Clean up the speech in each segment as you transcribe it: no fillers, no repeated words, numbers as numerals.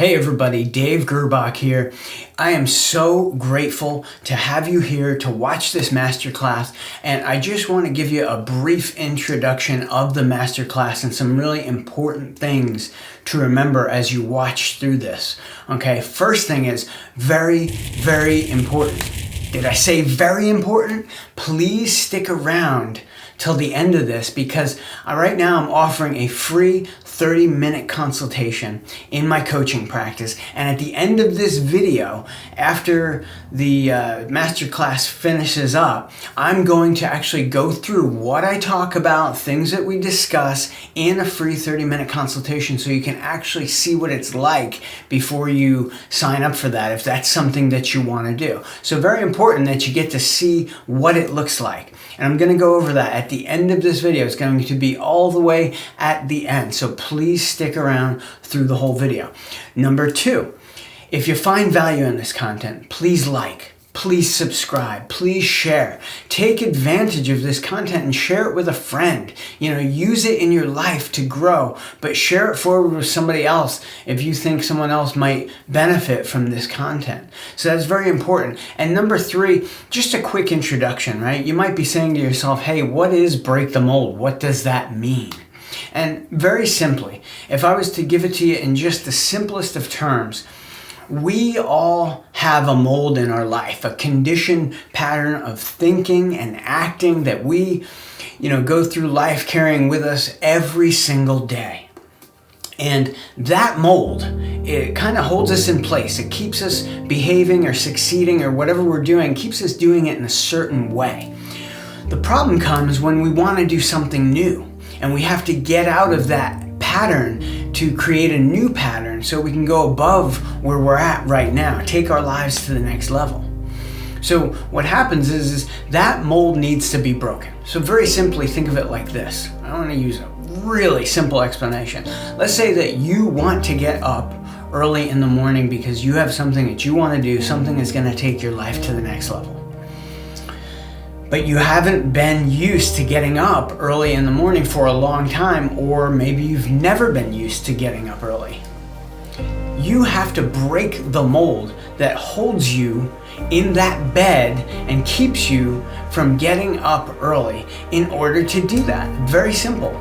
Hey everybody, Dave Girbach here. I am so grateful to have you here to watch this masterclass, and I just want to give you a brief introduction of the masterclass and some really important things to remember as you watch through this. Okay, first thing is very, very important. Did I say very important? Please stick around till the end of this because right now I'm offering a free 30-minute consultation in my coaching practice, and at the end of this video, after the masterclass finishes up, I'm going to actually go through what I talk about, things that we discuss in a free 30-minute consultation so you can actually see what it's like before you sign up for that, if that's something that you want to do. So very important that you get to see what it looks like. And I'm going to go over that at the end of this video. It's going to be all the way at the end. So please stick around through the whole video. Number 2, if you find value in this content, please like, please subscribe, please share. Take advantage of this content and share it with a friend. Use it in your life to grow, but share it forward with somebody else if you think someone else might benefit from this content. So that's very important. And number 3, just a quick introduction, right? You might be saying to yourself, hey, what is break the mold? What does that mean? And very simply, if I was to give it to you in just the simplest of terms, we all have a mold in our life, a conditioned pattern of thinking and acting that we, go through life carrying with us every single day. And that mold, it kind of holds us in place. It keeps us behaving or succeeding or whatever we're doing, keeps us doing it in a certain way. The problem comes when we want to do something new and we have to get out of that pattern to create a new pattern so we can go above where we're at right now, take our lives to the next level. So what happens is that mold needs to be broken. So very simply, think of it like this. I want to use a really simple explanation. Let's say that you want to get up early in the morning because you have something that you want to do, something that's going to take your life to the next level. But you haven't been used to getting up early in the morning for a long time, or maybe you've never been used to getting up early. You have to break the mold that holds you in that bed and keeps you from getting up early in order to do that. Very simple.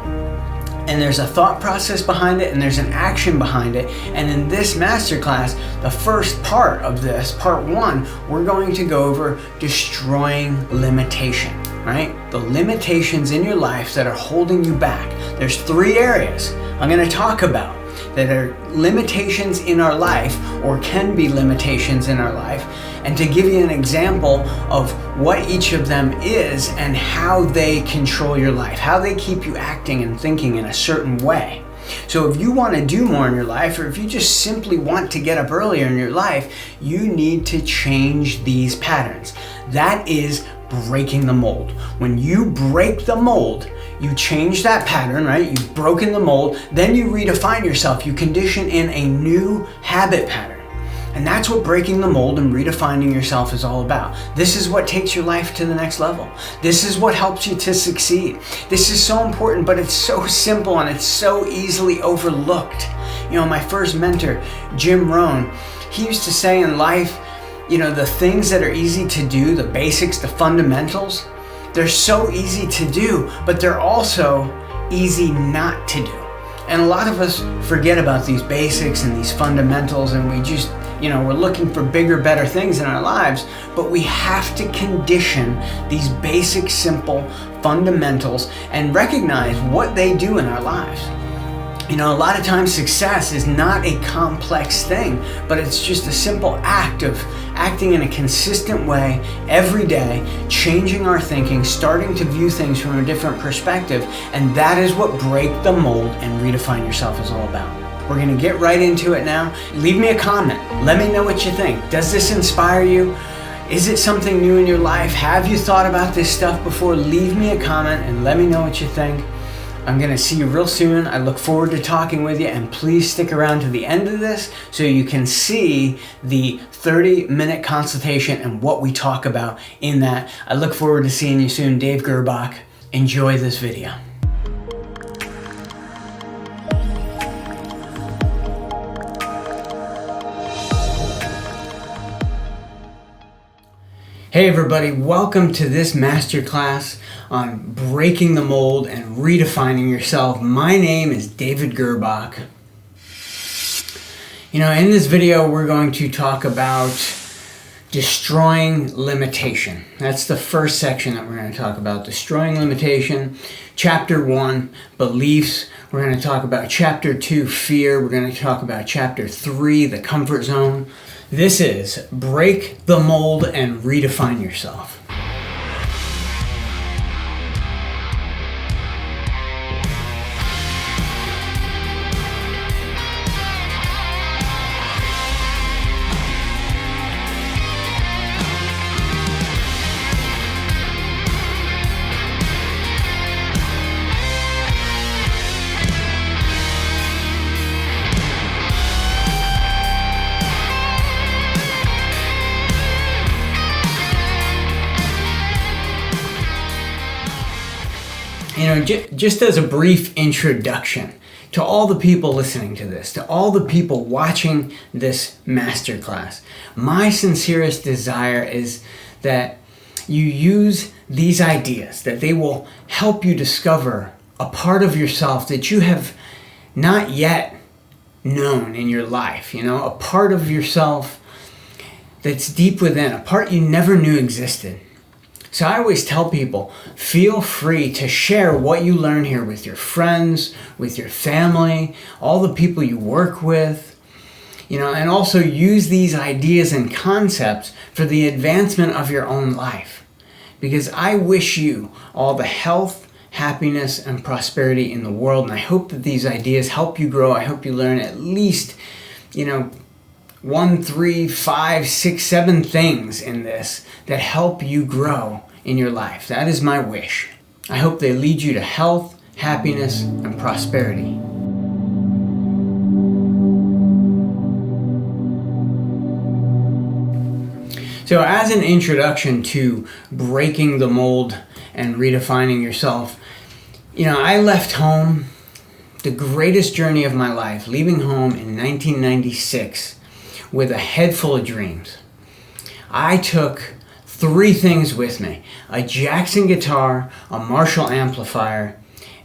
And there's a thought process behind it and there's an action behind it. And in this masterclass, the first part of this, part 1, we're going to go over destroying limitation, right? The limitations in your life that are holding you back. There's 3 areas I'm going to talk about that are limitations in our life, or can be limitations in our life, and to give you an example of what each of them is and how they control your life, how they keep you acting and thinking in a certain way. So if you want to do more in your life, or if you just simply want to get up earlier in your life, you need to change these patterns. That is breaking the mold. When you break the mold, you change that pattern, right? You've broken the mold, then you redefine yourself. You condition in a new habit pattern. And that's what breaking the mold and redefining yourself is all about. This is what takes your life to the next level. This is what helps you to succeed. This is so important, but it's so simple and it's so easily overlooked. My first mentor, Jim Rohn, he used to say in life, the things that are easy to do, the basics, the fundamentals, they're so easy to do, but they're also easy not to do. And a lot of us forget about these basics and these fundamentals, and we just, we're looking for bigger, better things in our lives, but we have to condition these basic, simple fundamentals and recognize what they do in our lives. A lot of times success is not a complex thing, but it's just a simple act of acting in a consistent way every day, changing our thinking, starting to view things from a different perspective, and that is what break the mold and redefine yourself is all about. We're going to get right into it now. Leave me a comment. Let me know what you think. Does this inspire you? Is it something new in your life? Have you thought about this stuff before? Leave me a comment and let me know what you think. I'm going to see you real soon. I look forward to talking with you, and please stick around to the end of this so you can see the 30-minute consultation and what we talk about in that. I look forward to seeing you soon. Dave Girbach. Enjoy this video. Hey everybody, welcome to this masterclass on breaking the mold and redefining yourself. My name is David Girbach. In this video we're going to talk about destroying limitation. That's the first section that we're going to talk about, destroying limitation. Chapter 1, beliefs. We're going to talk about Chapter 2, fear. We're going to talk about Chapter 3, the comfort zone. This is Break the Mold and Redefine Yourself. Just as a brief introduction to all the people listening to this, to all the people watching this masterclass, my sincerest desire is that you use these ideas, that they will help you discover a part of yourself that you have not yet known in your life, a part of yourself that's deep within, a part you never knew existed. So I always tell people, feel free to share what you learn here with your friends, with your family, all the people you work with, and also use these ideas and concepts for the advancement of your own life. Because I wish you all the health, happiness, and prosperity in the world, and I hope that these ideas help you grow. I hope you learn at least, 1, 3, 5, 6, 7 things in this that help you grow in your life. That is my wish. I hope they lead you to health, happiness, and prosperity. So as an introduction to breaking the mold and redefining yourself, I left home, the greatest journey of my life, leaving home in 1996 with a head full of dreams. I took 3 things with me: a Jackson guitar, a Marshall amplifier,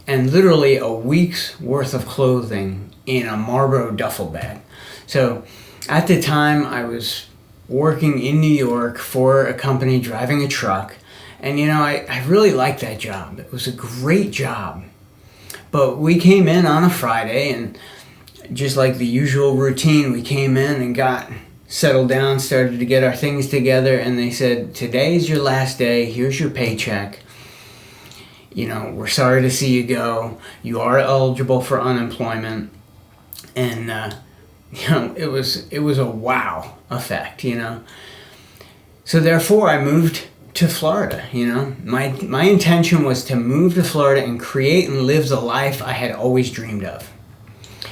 and literally a week's worth of clothing in a Marlboro duffel bag. So at the time I was working in New York for a company driving a truck, and I really liked that job. It was a great job. But we came in on a Friday, and just like the usual routine, we came in and got settled down, started to get our things together, and they said, today's your last day, here's your paycheck. We're sorry to see you go. You are eligible for unemployment. And, it was a wow effect, So therefore I moved to Florida, My intention was to move to Florida and create and live the life I had always dreamed of.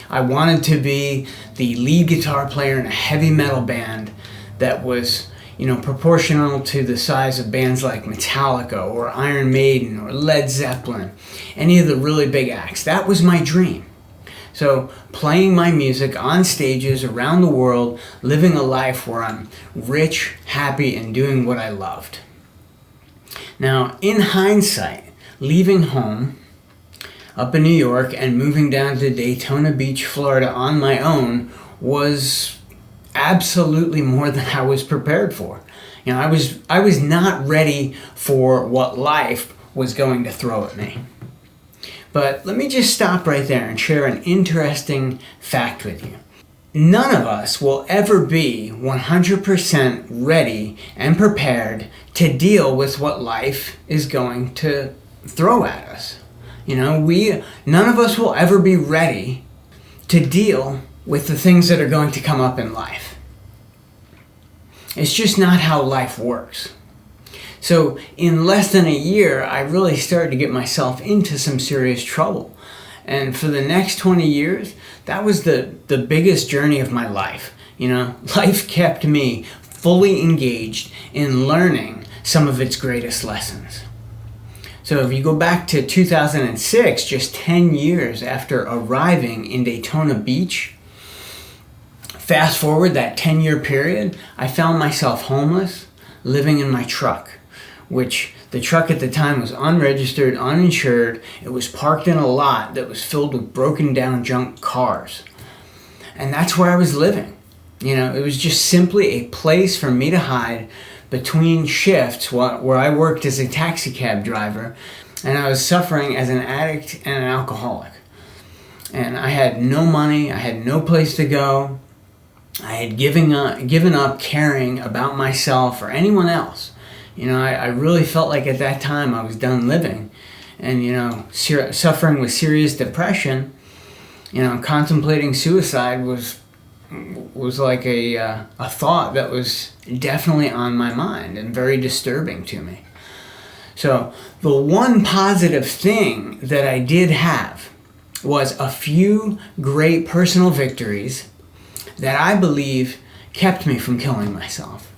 I wanted to be the lead guitar player in a heavy metal band that was, proportional to the size of bands like Metallica or Iron Maiden or Led Zeppelin, any of the really big acts. That was my dream. So playing my music on stages around the world, living a life where I'm rich, happy, and doing what I loved. Now, in hindsight, leaving home up in New York and moving down to Daytona Beach, Florida on my own was absolutely more than I was prepared for. I was not ready for what life was going to throw at me. But let me just stop right there and share an interesting fact with you. None of us will ever be 100% ready and prepared to deal with what life is going to throw at us. None of us will ever be ready to deal with the things that are going to come up in life. It's just not how life works. So in less than a year, I really started to get myself into some serious trouble. And for the next 20 years, that was the biggest journey of my life. Life kept me fully engaged in learning some of its greatest lessons. So if you go back to 2006, just 10 years after arriving in Daytona Beach, fast forward that 10-year period, I found myself homeless, living in my truck, which the truck at the time was unregistered, uninsured. It was parked in a lot that was filled with broken down junk cars. And that's where I was living. It was just simply a place for me to hide between shifts where I worked as a taxi cab driver, and I was suffering as an addict and an alcoholic. And I had no money, I had no place to go. I had given up caring about myself or anyone else. I really felt like at that time I was done living. And, suffering with serious depression, contemplating suicide was like a thought that was definitely on my mind and very disturbing to me. So the one positive thing that I did have was a few great personal victories that I believe kept me from killing myself,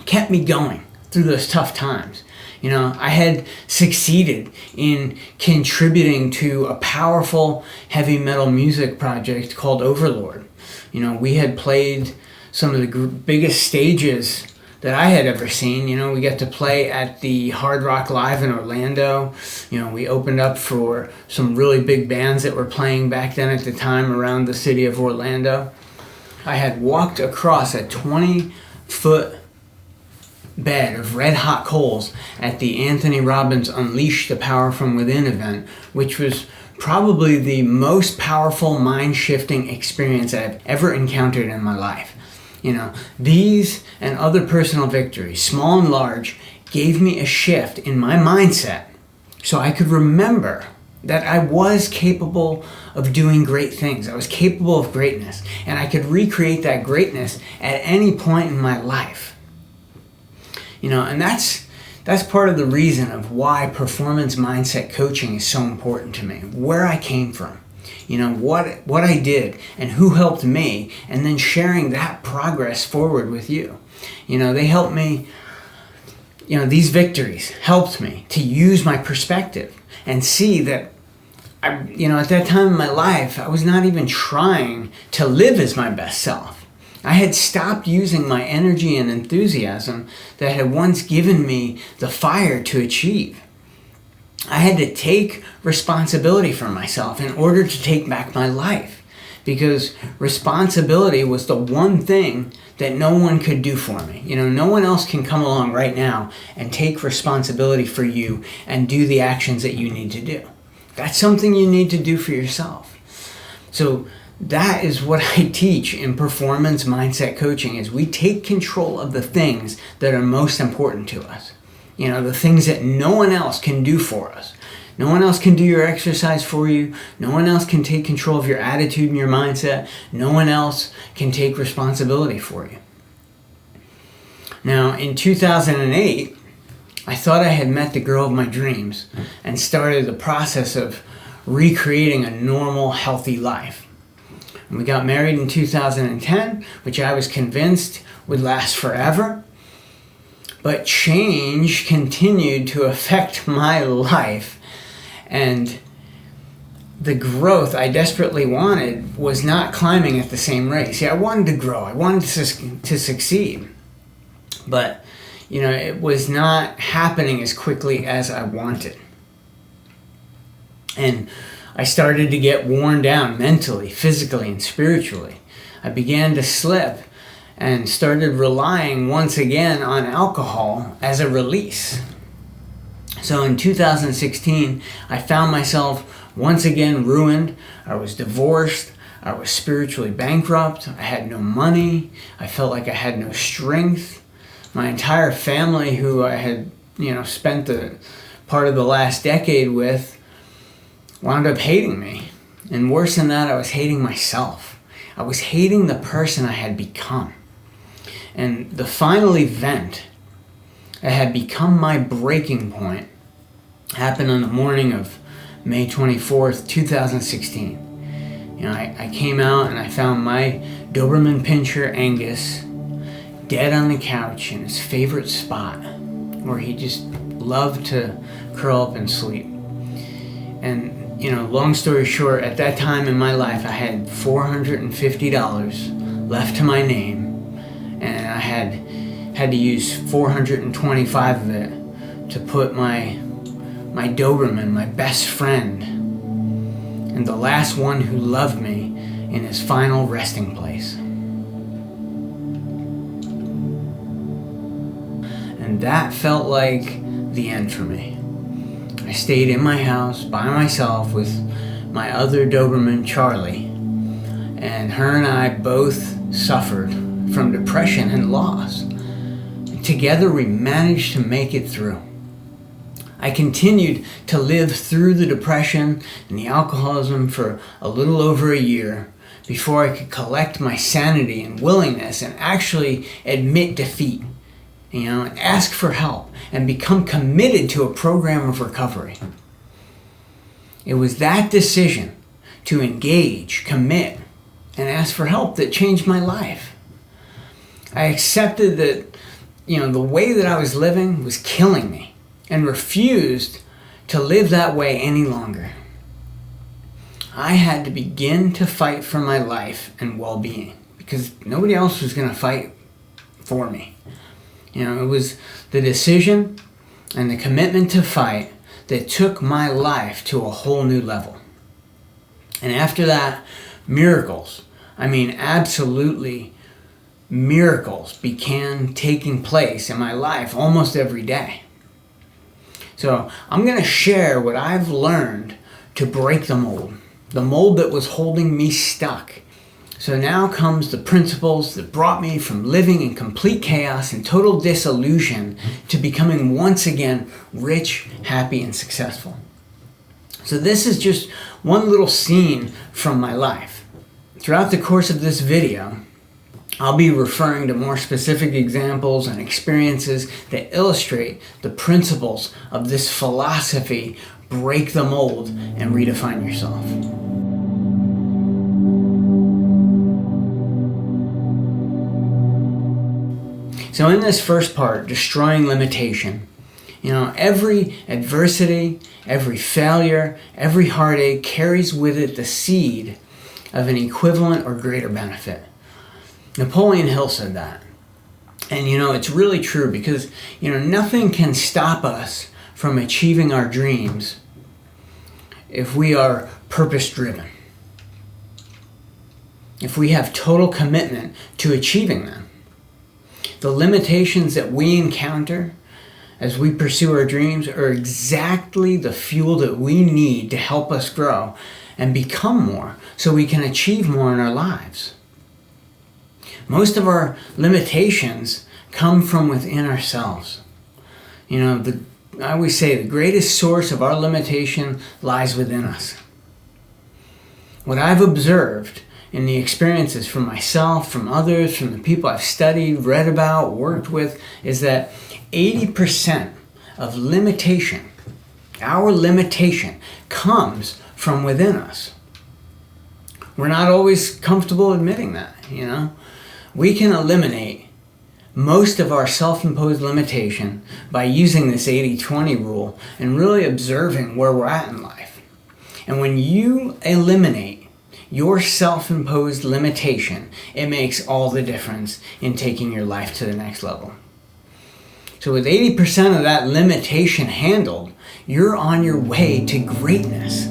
kept me going through those tough times. I had succeeded in contributing to a powerful heavy metal music project called Overlord. We had played some of the biggest stages that I had ever seen. We got to play at the Hard Rock Live in Orlando. We opened up for some really big bands that were playing back then at the time around the city of Orlando. I had walked across a 20-foot bed of red hot coals at the Anthony Robbins Unleash the Power from Within event, which was probably the most powerful mind-shifting experience I've ever encountered in my life. These and other personal victories, small and large, gave me a shift in my mindset so I could remember that I was capable of doing great things. I was capable of greatness, and I could recreate that greatness at any point in my life. And that's part of the reason of why performance mindset coaching is so important to me. Where I came from, what I did and who helped me, and then sharing that progress forward with you. They helped me, these victories helped me to use my perspective and see that at that time in my life, I was not even trying to live as my best self. I had stopped using my energy and enthusiasm that had once given me the fire to achieve. I had to take responsibility for myself in order to take back my life, because responsibility was the one thing that no one could do for me. No one else can come along right now and take responsibility for you and do the actions that you need to do. That's something you need to do for yourself. So that is what I teach in performance mindset coaching, is we take control of the things that are most important to us. The things that no one else can do for us. No one else can do your exercise for you. No one else can take control of your attitude and your mindset. No one else can take responsibility for you. Now, in 2008, I thought I had met the girl of my dreams and started the process of recreating a normal, healthy life. And we got married in 2010, which I was convinced would last forever. But change continued to affect my life, and the growth I desperately wanted was not climbing at the same rate. See, I wanted to grow. I wanted to succeed. But it was not happening as quickly as I wanted. And I started to get worn down mentally, physically, and spiritually. I began to slip and started relying once again on alcohol as a release. So in 2016, I found myself once again ruined. I was divorced. I was spiritually bankrupt. I had no money. I felt like I had no strength. My entire family, who I had, spent the part of the last decade with, wound up hating me. And worse than that, I was hating myself. I was hating the person I had become. And the final event that had become my breaking point happened on the morning of May 24th, 2016. I came out and I found my Doberman Pinscher Angus dead on the couch in his favorite spot where he just loved to curl up and sleep. And, long story short, at that time in my life, I had $450 left to my name, and I had had to use 425 of it to put my Doberman, my best friend, and the last one who loved me, in his final resting place. And that felt like the end for me. I stayed in my house by myself with my other Doberman, Charlie, and her and I both suffered from depression and loss. And together we managed to make it through. I continued to live through the depression and the alcoholism for a little over a year before I could collect my sanity and willingness and actually admit defeat, and ask for help and become committed to a program of recovery. It was that decision to engage, commit, and ask for help that changed my life. I accepted that, the way that I was living was killing me and refused to live that way any longer. I had to begin to fight for my life and well-being because nobody else was going to fight for me. It was the decision and the commitment to fight that took my life to a whole new level. And after that, miracles, absolutely miracles began taking place in my life almost every day. So I'm going to share what I've learned to break the mold that was holding me stuck. So now comes the principles that brought me from living in complete chaos and total disillusion to becoming once again rich, happy, and successful. So this is just one little scene from my life. Throughout the course of this video, I'll be referring to more specific examples and experiences that illustrate the principles of this philosophy: break the mold and redefine yourself. So in this first part, destroying limitation, every adversity, every failure, every heartache carries with it the seed of an equivalent or greater benefit. Napoleon Hill said that. And it's really true because, nothing can stop us from achieving our dreams if we are purpose-driven. If we have total commitment to achieving them. The limitations that we encounter as we pursue our dreams are exactly the fuel that we need to help us grow and become more so we can achieve more in our lives. Most of our limitations come from within ourselves. I always say the greatest source of our limitation lies within us. What I've observed in the experiences from myself, from others, from the people I've studied, read about, worked with, is that 80% of limitation, our limitation, comes from within us. We're not always comfortable admitting that, We can eliminate most of our self-imposed limitation by using this 80-20 rule and really observing where we're at in life. And when you eliminate your self-imposed limitation, it makes all the difference in taking your life to the next level. So with 80% of that limitation handled, you're on your way to greatness.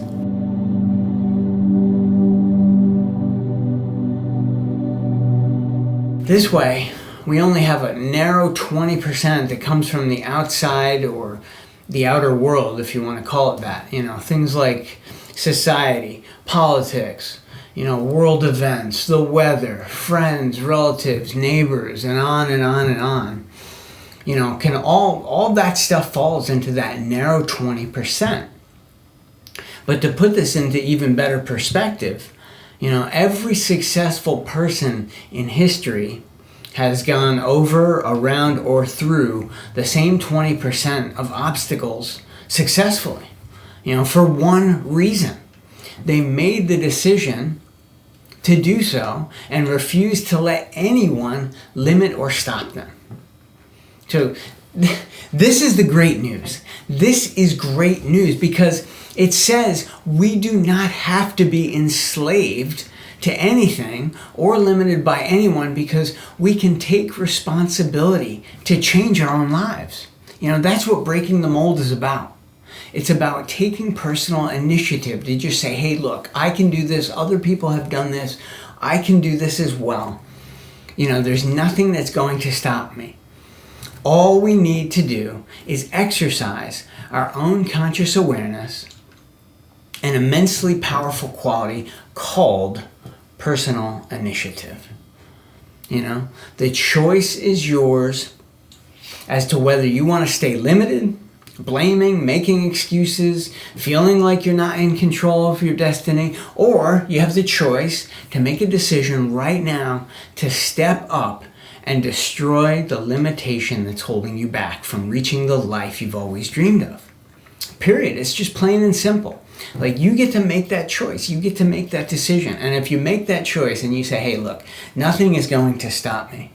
This way, we only have a narrow 20% that comes from the outside or the outer world, if you want to call it that. Things like society, politics, world events, the weather, friends, relatives, neighbors, and on and on and on. All that stuff falls into that narrow 20%. But to put this into even better perspective, every successful person in history has gone over, around, or through the same 20% of obstacles successfully, for one reason. They made the decision to do so and refused to let anyone limit or stop them. So this is the great news. This is great news because it says we do not have to be enslaved to anything or limited by anyone, because we can take responsibility to change our own lives. That's what breaking the mold is about. It's about taking personal initiative to just say, hey, look, I can do this. Other people have done this. I can do this as well. There's nothing that's going to stop me. All we need to do is exercise our own conscious awareness, an immensely powerful quality called personal initiative. The choice is yours as to whether you want to stay limited, blaming, making excuses, feeling like you're not in control of your destiny, or you have the choice to make a decision right now to step up and destroy the limitation that's holding you back from reaching the life you've always dreamed of. Period. It's just plain and simple. Like, you get to make that choice. You get to make that decision. And if you make that choice and you say, hey, look, nothing is going to stop me.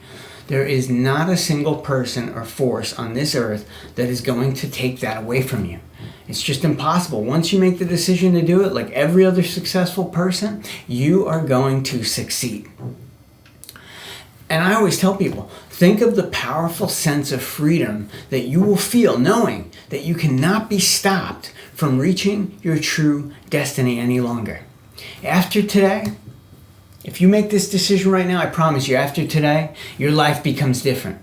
There is not a single person or force on this earth that is going to take that away from you. It's just impossible. Once you make the decision to do it, like every other successful person, you are going to succeed. And I always tell people, think of the powerful sense of freedom that you will feel knowing that you cannot be stopped from reaching your true destiny any longer. After today, if you make this decision right now, I promise you, after today, your life becomes different.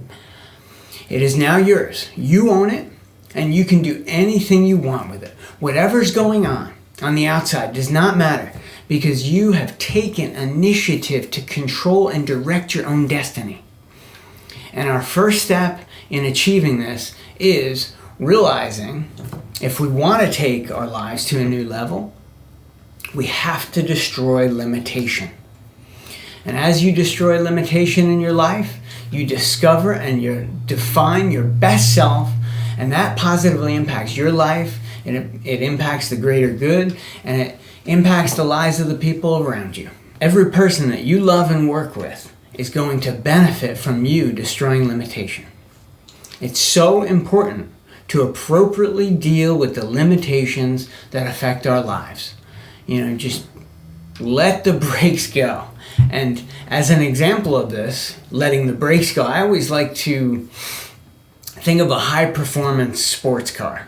It is now yours. You own it, and you can do anything you want with it. Whatever's going on the outside does not matter, because you have taken initiative to control and direct your own destiny. And our first step in achieving this is realizing if we want to take our lives to a new level, we have to destroy limitation. And as you destroy limitation in your life, you discover and you define your best self, and that positively impacts your life, and it impacts the greater good, and it impacts the lives of the people around you. Every person that you love and work with is going to benefit from you destroying limitation. It's so important to appropriately deal with the limitations that affect our lives. Just let the brakes go. And as an example of this, letting the brakes go, I always like to think of a high-performance sports car.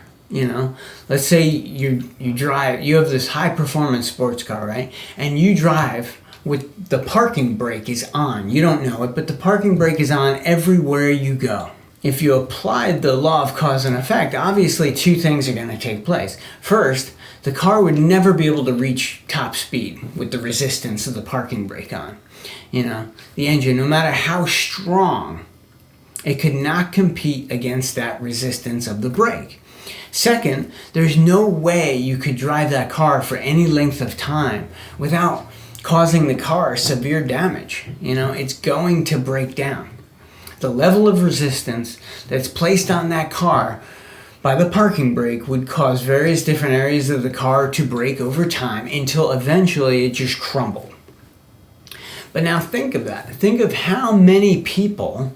Let's say you have this high-performance sports car, right? And you drive with the parking brake is on. You don't know it, but the parking brake is on everywhere you go. If you applied the law of cause and effect, obviously two things are going to take place. First, the car would never be able to reach top speed with the resistance of the parking brake on. The engine, no matter how strong, it could not compete against that resistance of the brake. Second, there's no way you could drive that car for any length of time without causing the car severe damage. It's going to break down. The level of resistance that's placed on that car by the parking brake would cause various different areas of the car to break over time until eventually it just crumbled. But now think of that. Think of how many people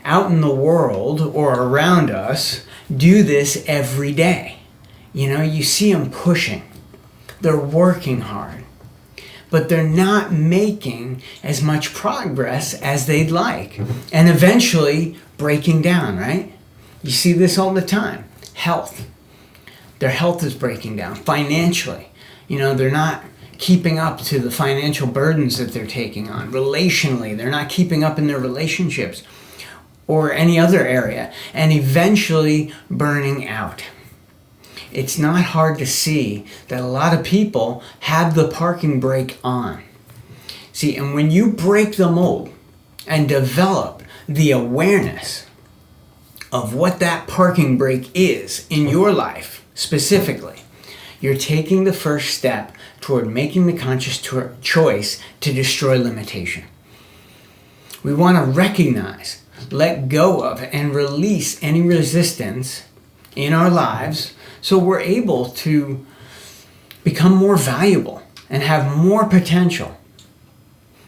out in the world or around us do this every day. You see them pushing. They're working hard. But they're not making as much progress as they'd like. And eventually breaking down, right? You see this all the time. Health. Their health is breaking down. Financially. They're not keeping up to the financial burdens that they're taking on. Relationally, they're not keeping up in their relationships or any other area. And eventually burning out. It's not hard to see that a lot of people have the parking brake on. See, and when you break the mold and develop the awareness of what that parking brake is in your life specifically, you're taking the first step toward making the conscious choice to destroy limitation. We want to recognize, let go of, and release any resistance in our lives so we're able to become more valuable and have more potential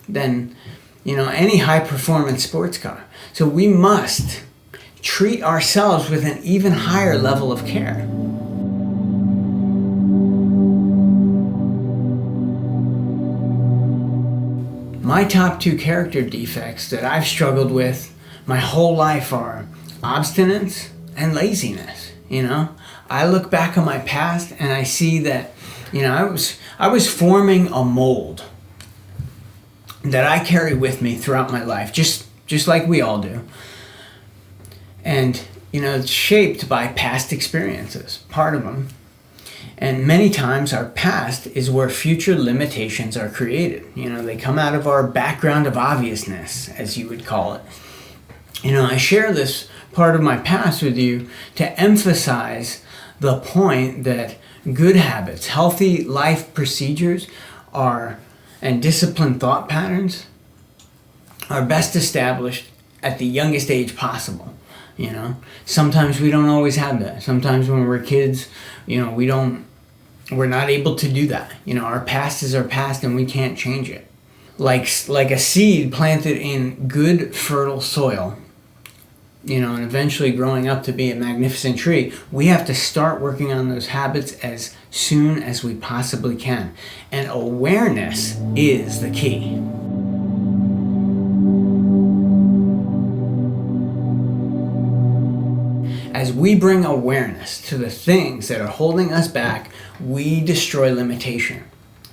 than any high-performance sports car. So we must treat ourselves with an even higher level of care. My top 2 character defects that I've struggled with my whole life are abstinence and laziness. I look back on my past and I see that, I was forming a mold that I carry with me throughout my life, just like we all do. And, it's shaped by past experiences, part of them. And many times our past is where future limitations are created. They come out of our background of obviousness, as you would call it. I share this part of my past with you to emphasize the point that good habits, healthy life procedures and disciplined thought patterns are best established at the youngest age possible. Sometimes we don't always have that. Sometimes when we're kids, we're not able to do that. Our past is our past and we can't change it. Like a seed planted in good, fertile soil, and eventually growing up to be a magnificent tree, we have to start working on those habits as soon as we possibly can. And awareness is the key. As we bring awareness to the things that are holding us back, we destroy limitation.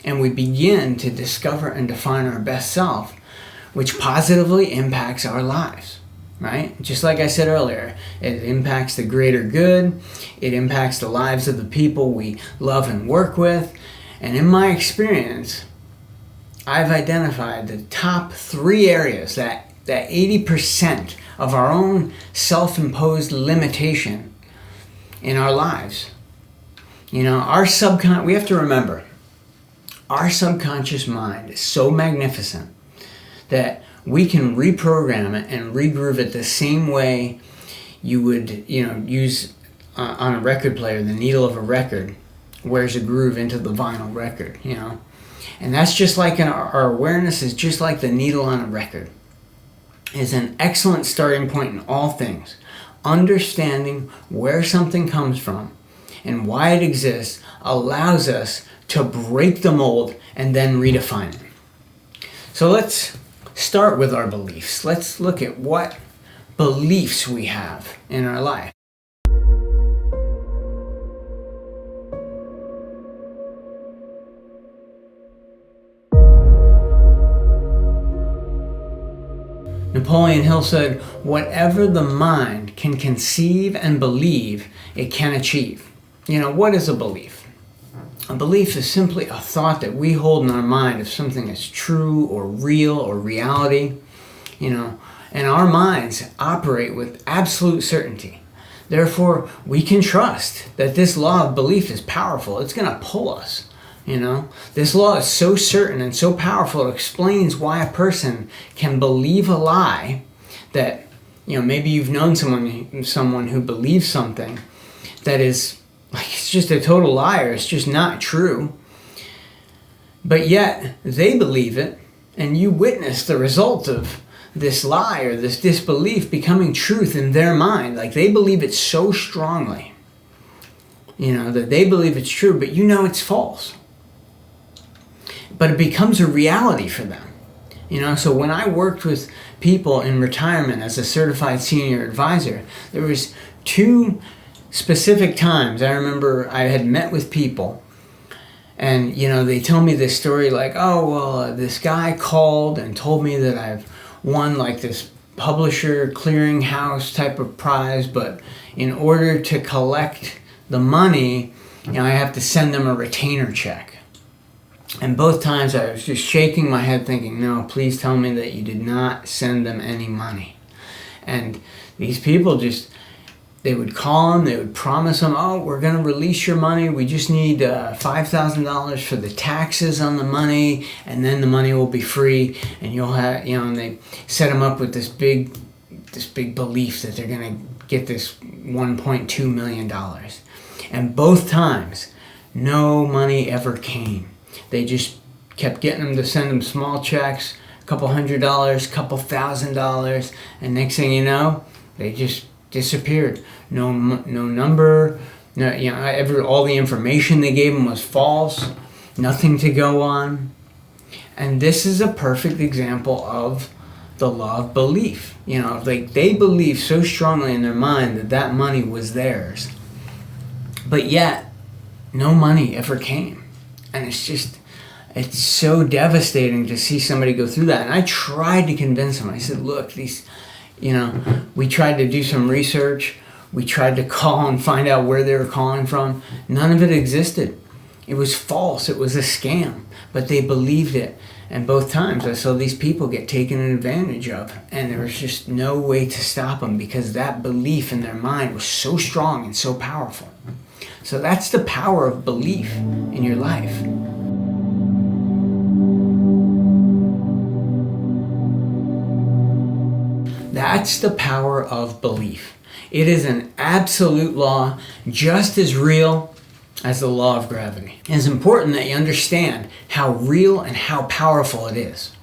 And we begin to discover and define our best self, which positively impacts our lives, right? Just like I said earlier, it impacts the greater good. It impacts the lives of the people we love and work with. And in my experience, I've identified the top 3 areas that 80% of our own self-imposed limitation in our lives. We have to remember, our subconscious mind is so magnificent that we can reprogram it and regroove it the same way you would, use on a record player, the needle of a record wears a groove into the vinyl record, And that's just like our awareness is just like the needle on a record. Is an excellent starting point in all things. Understanding where something comes from and why it exists allows us to break the mold and then redefine it. So let's start with our beliefs. Let's look at what beliefs we have in our life. Napoleon Hill said, whatever the mind can conceive and believe, it can achieve. What is a belief? A belief is simply a thought that we hold in our mind of something that's true or real or reality, and our minds operate with absolute certainty. Therefore, we can trust that this law of belief is powerful. It's going to pull us. This law is so certain and so powerful, it explains why a person can believe a lie that, maybe you've known someone who believes something that is, it's just a total liar, it's just not true. But yet, they believe it, and you witness the result of this lie or this disbelief becoming truth in their mind. They believe it so strongly, that they believe it's true, but it's false. But it becomes a reality for them. So when I worked with people in retirement as a certified senior advisor, there was 2 specific times I remember I had met with people and, they tell me this story like, this guy called and told me that I've won this publisher clearinghouse type of prize, but in order to collect the money, I have to send them a retainer check. And both times I was just shaking my head thinking, no, please tell me that you did not send them any money. And these people they would call them, they would promise them, we're going to release your money. We just need $5,000 for the taxes on the money, and then the money will be free. And you'll have, and they set them up with this big belief that they're going to get this $1.2 million. And both times, no money ever came. They just kept getting them to send them small checks, a couple $100, couple $1,000, and next thing you know, they just disappeared. No number, all the information they gave them was false, nothing to go on. And this is a perfect example of the law of belief. You know, like they believed so strongly in their mind that that money was theirs. But yet, no money ever came. And it's so devastating to see somebody go through that. And I tried to convince them. I said, look, we tried to do some research. We tried to call and find out where they were calling from. None of it existed. It was false. It was a scam. But they believed it. And both times I saw these people get taken advantage of. And there was just no way to stop them because that belief in their mind was so strong and so powerful. So that's the power of belief in your life. That's the power of belief. It is an absolute law, just as real as the law of gravity. It is important that you understand how real and how powerful it is.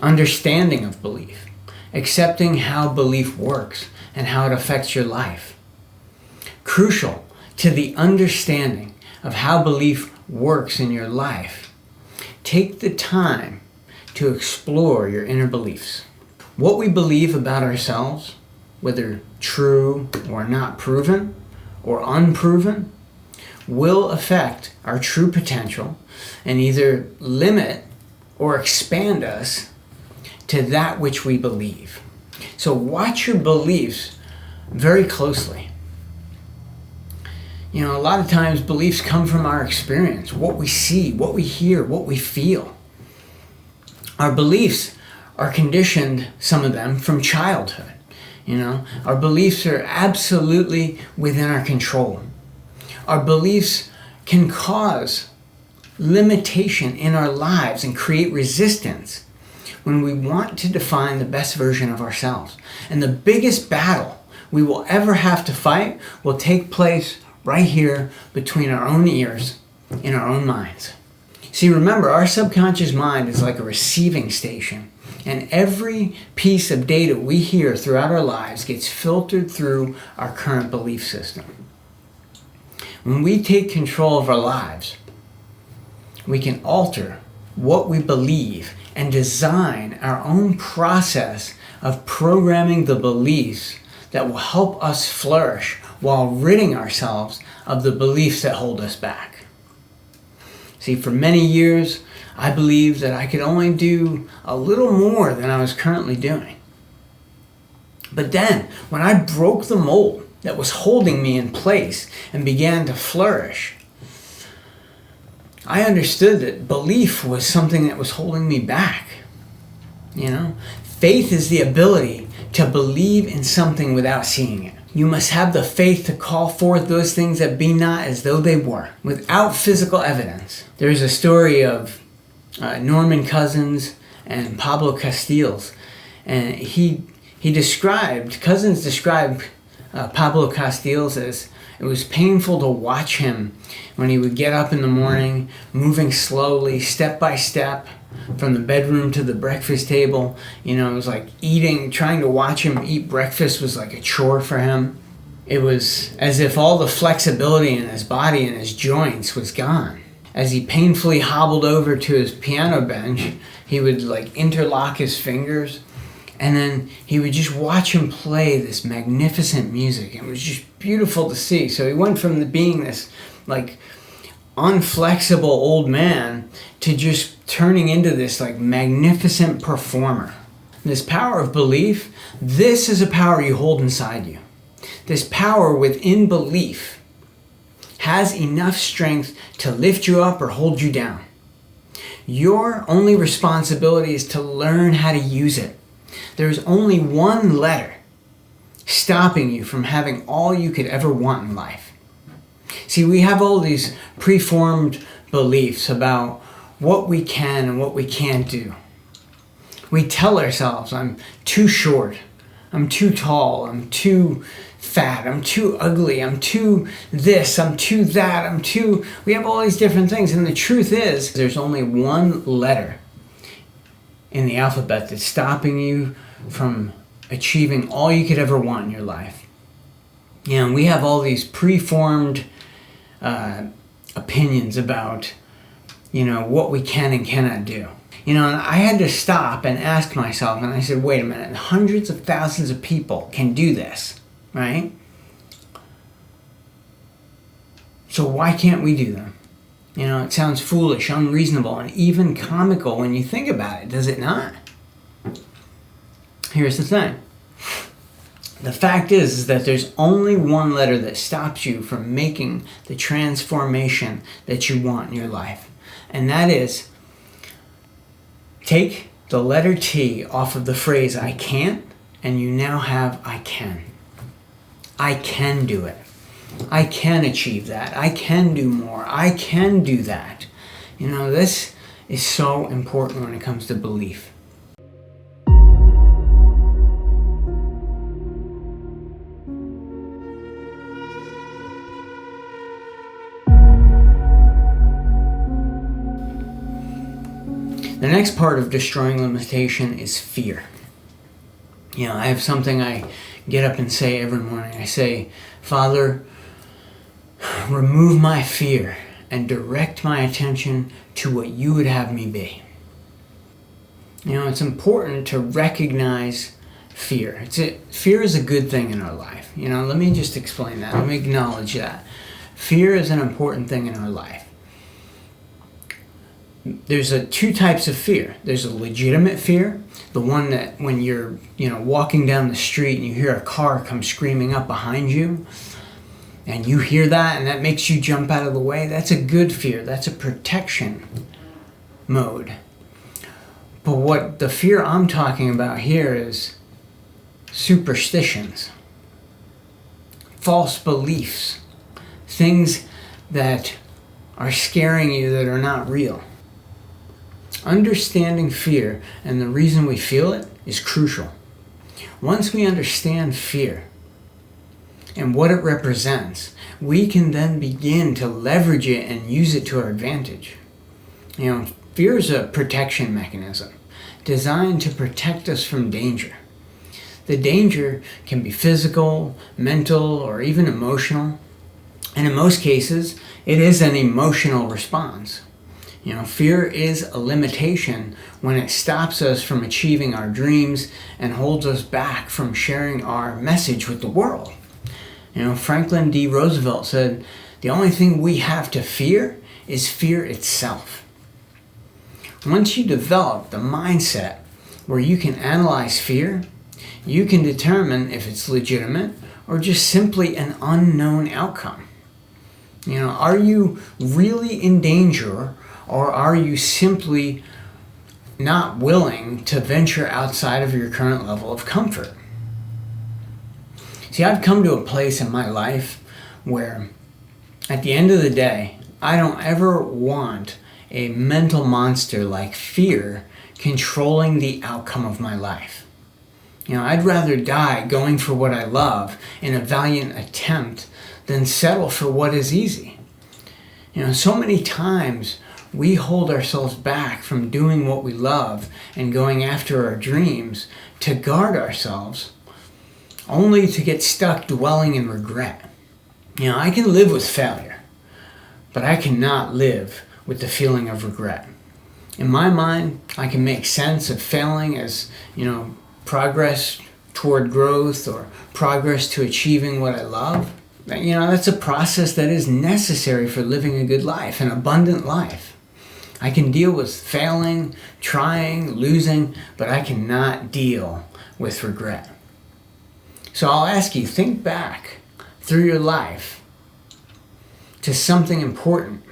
Understanding of belief, accepting how belief works and how it affects your life. Crucial to the understanding of how belief works in your life. Take the time to explore your inner beliefs. What we believe about ourselves, whether true or not proven or unproven, will affect our true potential and either limit or expand us to that which we believe. So watch your beliefs very closely. You know, a lot of times beliefs come from our experience, what we see, what we hear, what we feel. Our beliefs are conditioned, some of them, from childhood. You know, our beliefs are absolutely within our control. Our beliefs can cause limitation in our lives and create resistance when we want to define the best version of ourselves. And the biggest battle we will ever have to fight will take place right here between our own ears, in our own minds. See, remember, our subconscious mind is like a receiving station, and every piece of data we hear throughout our lives gets filtered through our current belief system. When we take control of our lives, we can alter what we believe and design our own process of programming the beliefs that will help us flourish while ridding ourselves of the beliefs that hold us back. See, for many years, I believed that I could only do a little more than I was currently doing. But then, when I broke the mold that was holding me in place and began to flourish, I understood that belief was something that was holding me back. You know, faith is the ability to believe in something without seeing it. You must have the faith to call forth those things that be not as though they were, without physical evidence. There's a story of Norman Cousins and Pablo Castillos, and Cousins described Pablo Castillos as it was painful to watch him when he would get up in the morning, moving slowly, step by step, from the bedroom to the breakfast table. You know, it was like trying to watch him eat breakfast was like a chore for him. It was as if all the flexibility in his body and his joints was gone. As he painfully hobbled over to his piano bench, he would like interlock his fingers, and then he would just watch him play this magnificent music. It was just beautiful to see. So he went from being this like unflexible old man to just turning into this like magnificent performer. This power of belief, this is a power you hold inside you. This power within belief has enough strength to lift you up or hold you down. Your only responsibility is to learn how to use it. There's only one letter stopping you from having all you could ever want in life. See, we have all these preformed beliefs about what we can and what we can't do. We tell ourselves, I'm too short, I'm too tall, I'm too fat, I'm too ugly, I'm too this, I'm too that, we have all these different things. And the truth is, there's only one letter in the alphabet that's stopping you from achieving all you could ever want in your life. You know, we have all these preformed opinions about, you know, what we can and cannot do. And I had to stop and ask myself, and I said, wait a minute, hundreds of thousands of people can do this, right? So why can't we do them? It sounds foolish, unreasonable, and even comical when you think about it, does it not? Here's the thing. The fact is that there's only one letter that stops you from making the transformation that you want in your life. And that is, take the letter T off of the phrase I can't, and you now have I can. I can do it. I can achieve that. I can do more. I can do that. This is so important when it comes to belief. The next part of destroying limitation is fear. I have something I get up and say every morning. I say, Father, remove my fear and direct my attention to what you would have me be. It's important to recognize fear. Fear is a good thing in our life. Let me just explain that. Let me acknowledge that. Fear is an important thing in our life. There's two types of fear. There's a legitimate fear, the one that when you're walking down the street and you hear a car come screaming up behind you, and you hear that and that makes you jump out of the way. That's a good fear. That's a protection mode. But what the fear I'm talking about here is superstitions, false beliefs, things that are scaring you that are not real. Understanding fear and the reason we feel it is crucial. Once we understand fear and what it represents, we can then begin to leverage it and use it to our advantage. Fear is a protection mechanism designed to protect us from danger. The danger can be physical, mental, or even emotional. And in most cases, it is an emotional response. Fear is a limitation when it stops us from achieving our dreams and holds us back from sharing our message with the world. Franklin D. Roosevelt said, the only thing we have to fear is fear itself. Once you develop the mindset where you can analyze fear, you can determine if it's legitimate or just simply an unknown outcome. Are you really in danger, or are you simply not willing to venture outside of your current level of comfort? See, I've come to a place in my life where at the end of the day, I don't ever want a mental monster like fear controlling the outcome of my life. I'd rather die going for what I love in a valiant attempt than settle for what is easy. So many times we hold ourselves back from doing what we love and going after our dreams to guard ourselves, only to get stuck dwelling in regret. I can live with failure, but I cannot live with the feeling of regret. In my mind, I can make sense of failing as, progress toward growth or progress to achieving what I love. That's a process that is necessary for living a good life, an abundant life. I can deal with failing, trying, losing, but I cannot deal with regret. So I'll ask you, think back through your life to something important,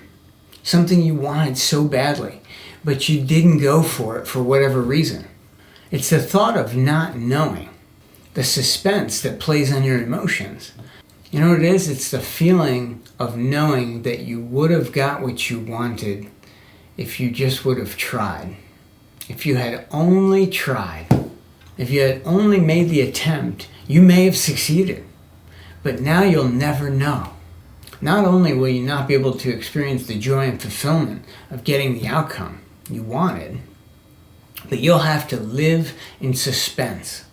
something you wanted so badly, but you didn't go for it for whatever reason. It's the thought of not knowing, the suspense that plays on your emotions. You know what it is? It's the feeling of knowing that you would have got what you wanted if you just would have tried. If you had only tried. If you had only made the attempt, you may have succeeded. But now you'll never know. Not only will you not be able to experience the joy and fulfillment of getting the outcome you wanted, but you'll have to live in suspense,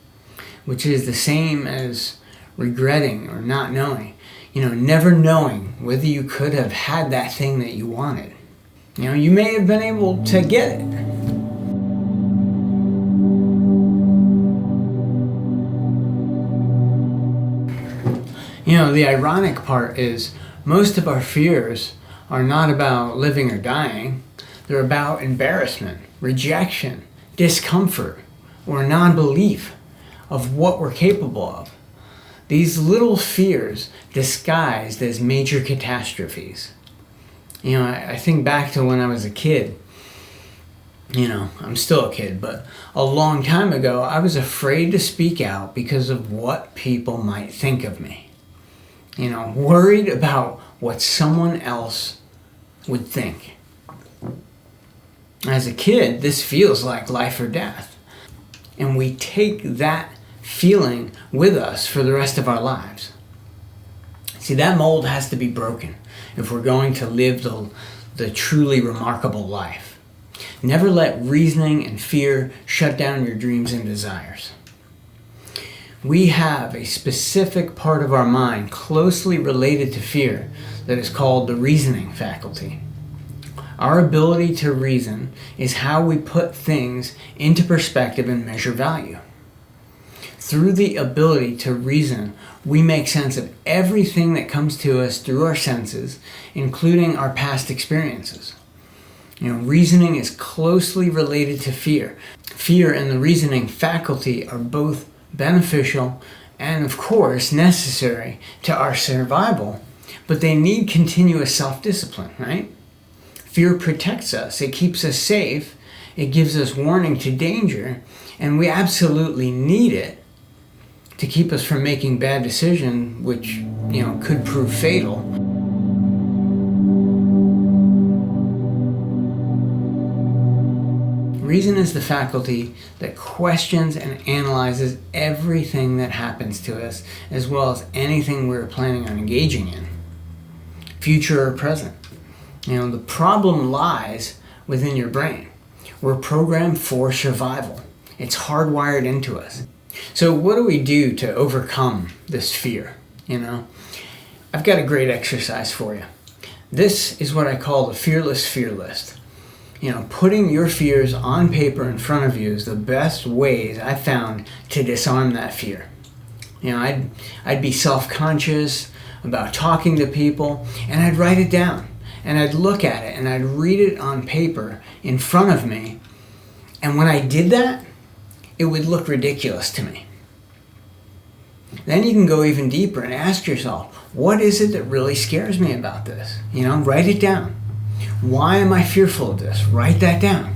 which is the same as regretting or not knowing. Never knowing whether you could have had that thing that you wanted. You may have been able to get it, The ironic part is most of our fears are not about living or dying. They're about embarrassment, rejection, discomfort, or non-belief of what we're capable of. These little fears disguised as major catastrophes. I think back to when I was a kid. I'm still a kid, but a long time ago, I was afraid to speak out because of what people might think of me. Worried about what someone else would think. As a kid, this feels like life or death. And we take that feeling with us for the rest of our lives. See, that mold has to be broken if we're going to live the truly remarkable life. Never let reasoning and fear shut down your dreams and desires. We have a specific part of our mind closely related to fear that is called the reasoning faculty. Our ability to reason is how we put things into perspective and measure value. Through the ability to reason, we make sense of everything that comes to us through our senses, including our past experiences. Reasoning is closely related to fear. Fear and the reasoning faculty are both beneficial and, of course, necessary to our survival, but they need continuous self-discipline, right? Fear protects us. It keeps us safe. It gives us warning to danger, and we absolutely need it to keep us from making bad decisions, which, could prove fatal. Reason is the faculty that questions and analyzes everything that happens to us, as well as anything we're planning on engaging in, future or present. The problem lies within your brain. We're programmed for survival. It's hardwired into us. So what do we do to overcome this fear? I've got a great exercise for you. This is what I call the fearless fear list. Putting your fears on paper in front of you is the best ways I found to disarm that fear. I'd be self-conscious about talking to people, and I'd write it down, and I'd look at it, and I'd read it on paper in front of me. And when I did that, it would look ridiculous to me. Then you can go even deeper and ask yourself, what is it that really scares me about this? Write it down. Why am I fearful of this? Write that down.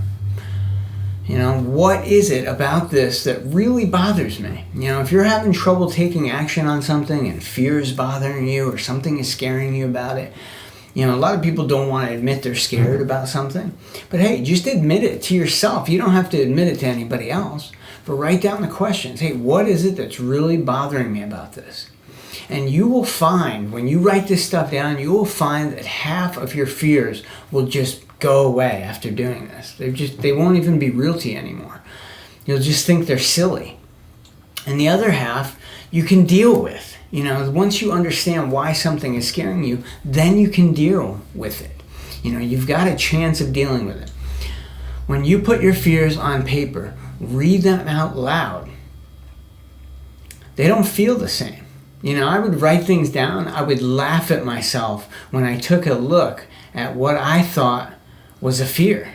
What is it about this that really bothers me? If you're having trouble taking action on something and fear is bothering you or something is scaring you about it, a lot of people don't want to admit they're scared about something. But hey, just admit it to yourself. You don't have to admit it to anybody else. But write down the questions. Hey, what is it that's really bothering me about this? And you will find, when you write this stuff down, you will find that half of your fears will just go away after doing this. They won't even be real to you anymore. You'll just think they're silly. And the other half you can deal with. Once you understand why something is scaring you, then you can deal with it. You've got a chance of dealing with it. When you put your fears on paper, read them out loud. They don't feel the same. I would write things down. I would laugh at myself when I took a look at what I thought was a fear.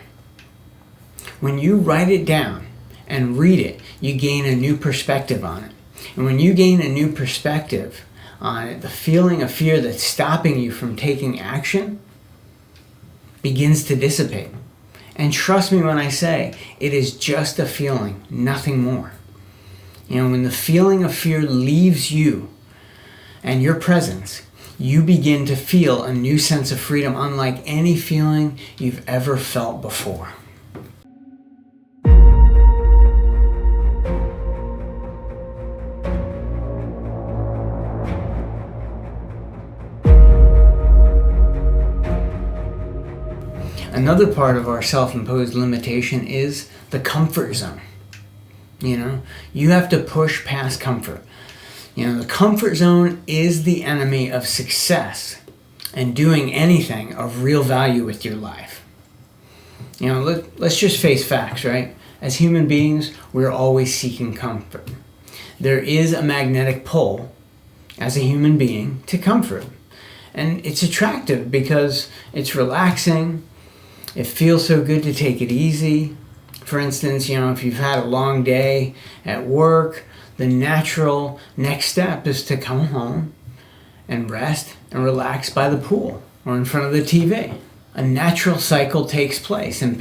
When you write it down and read it, you gain a new perspective on it. And when you gain a new perspective on it, the feeling of fear that's stopping you from taking action begins to dissipate. And trust me when I say, it is just a feeling, nothing more. When the feeling of fear leaves you and your presence, you begin to feel a new sense of freedom unlike any feeling you've ever felt before. Another part of our self-imposed limitation is the comfort zone. You have to push past comfort. The comfort zone is the enemy of success and doing anything of real value with your life. Let's just face facts, right? As human beings, we're always seeking comfort. There is a magnetic pull as a human being to comfort. And it's attractive because it's relaxing. It feels so good to take it easy. For instance, if you've had a long day at work, the natural next step is to come home and rest and relax by the pool or in front of the TV. A natural cycle takes place and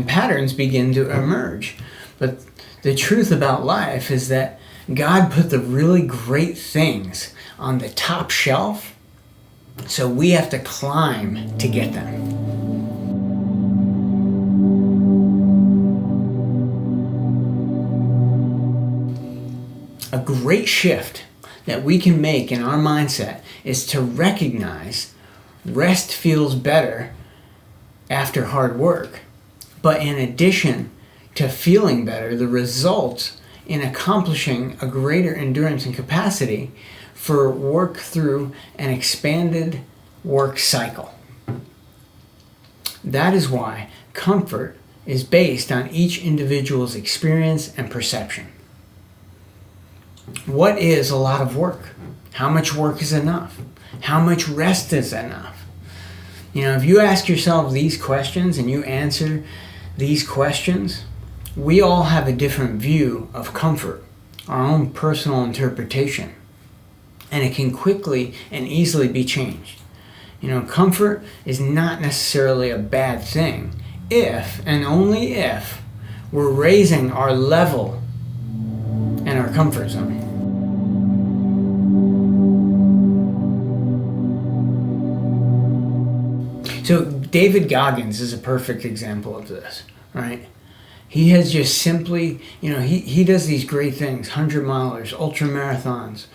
patterns begin to emerge. But the truth about life is that God put the really great things on the top shelf, so we have to climb to get them. A great shift that we can make in our mindset is to recognize rest feels better after hard work. But in addition to feeling better, the results in accomplishing a greater endurance and capacity for work through an expanded work cycle. That is why comfort is based on each individual's experience and perception. What is a lot of work? How much work is enough? How much rest is enough? If you ask yourself these questions and you answer these questions, we all have a different view of comfort, our own personal interpretation, and it can quickly and easily be changed. Comfort is not necessarily a bad thing if and only if we're raising our level and our comfort zone. So David Goggins is a perfect example of this, right? He has just simply, he does these great things, 100-milers, ultra marathons,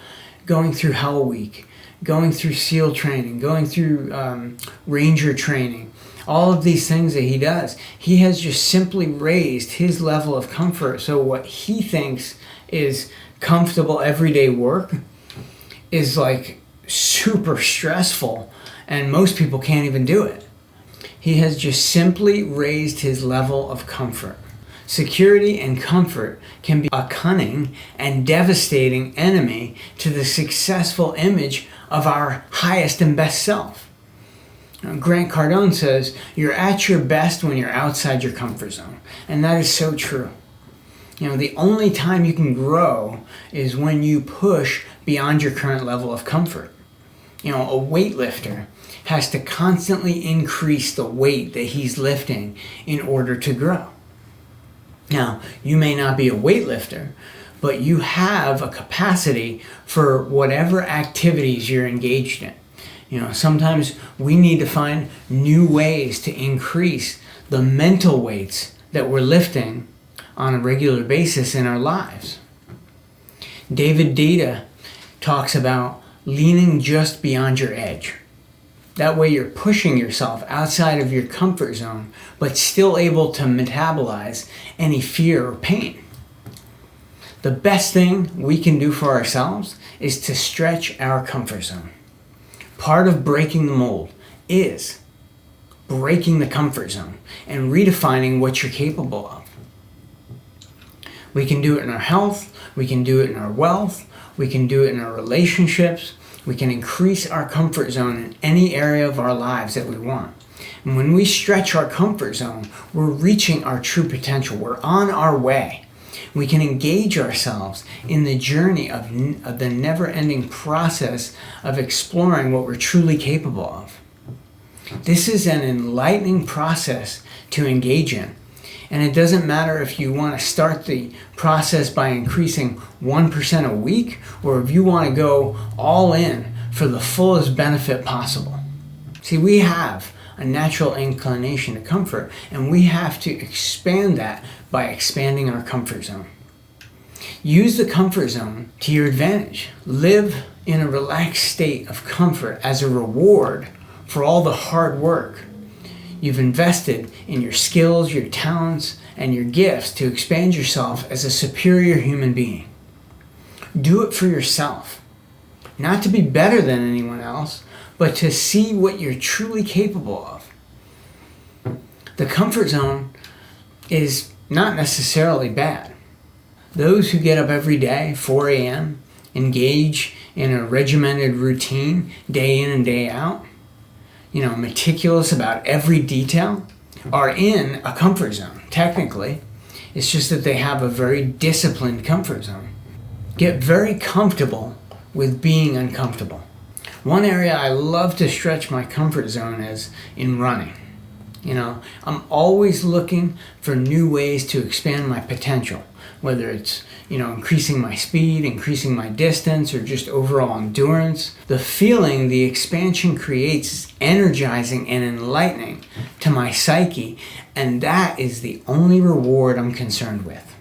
going through Hell Week, going through SEAL training, going through Ranger training, all of these things that he does. He has just simply raised his level of comfort. So what he thinks is comfortable everyday work is like super stressful, and most people can't even do it. He has just simply raised his level of comfort. Security and comfort can be a cunning and devastating enemy to the successful image of our highest and best self. Grant Cardone says, you're at your best when you're outside your comfort zone. And that is so true. The only time you can grow is when you push beyond your current level of comfort. A weightlifter has to constantly increase the weight that he's lifting in order to grow. Now, you may not be a weightlifter, but you have a capacity for whatever activities you're engaged in. Sometimes we need to find new ways to increase the mental weights that we're lifting on a regular basis in our lives. David Data talks about leaning just beyond your edge. That way you're pushing yourself outside of your comfort zone, but still able to metabolize any fear or pain. The best thing we can do for ourselves is to stretch our comfort zone. Part of breaking the mold is breaking the comfort zone and redefining what you're capable of. We can do it in our health, we can do it in our wealth, we can do it in our relationships. We can increase our comfort zone in any area of our lives that we want. And when we stretch our comfort zone, we're reaching our true potential. We're on our way. We can engage ourselves in the journey of the never-ending process of exploring what we're truly capable of. This is an enlightening process to engage in. And it doesn't matter if you want to start the process by increasing 1% a week, or if you want to go all in for the fullest benefit possible. See, we have a natural inclination to comfort, and we have to expand that by expanding our comfort zone. Use the comfort zone to your advantage. Live in a relaxed state of comfort as a reward for all the hard work you've invested in your skills, your talents, and your gifts to expand yourself as a superior human being. Do it for yourself. Not to be better than anyone else, but to see what you're truly capable of. The comfort zone is not necessarily bad. Those who get up every day, 4 a.m., engage in a regimented routine, day in and day out, meticulous about every detail, are in a comfort zone, technically. It's just that they have a very disciplined comfort zone. Get very comfortable with being uncomfortable. One area I love to stretch my comfort zone is in running. I'm always looking for new ways to expand my potential, whether it's, increasing my speed, increasing my distance, or just overall endurance. The feeling the expansion creates is energizing and enlightening to my psyche, and that is the only reward I'm concerned with.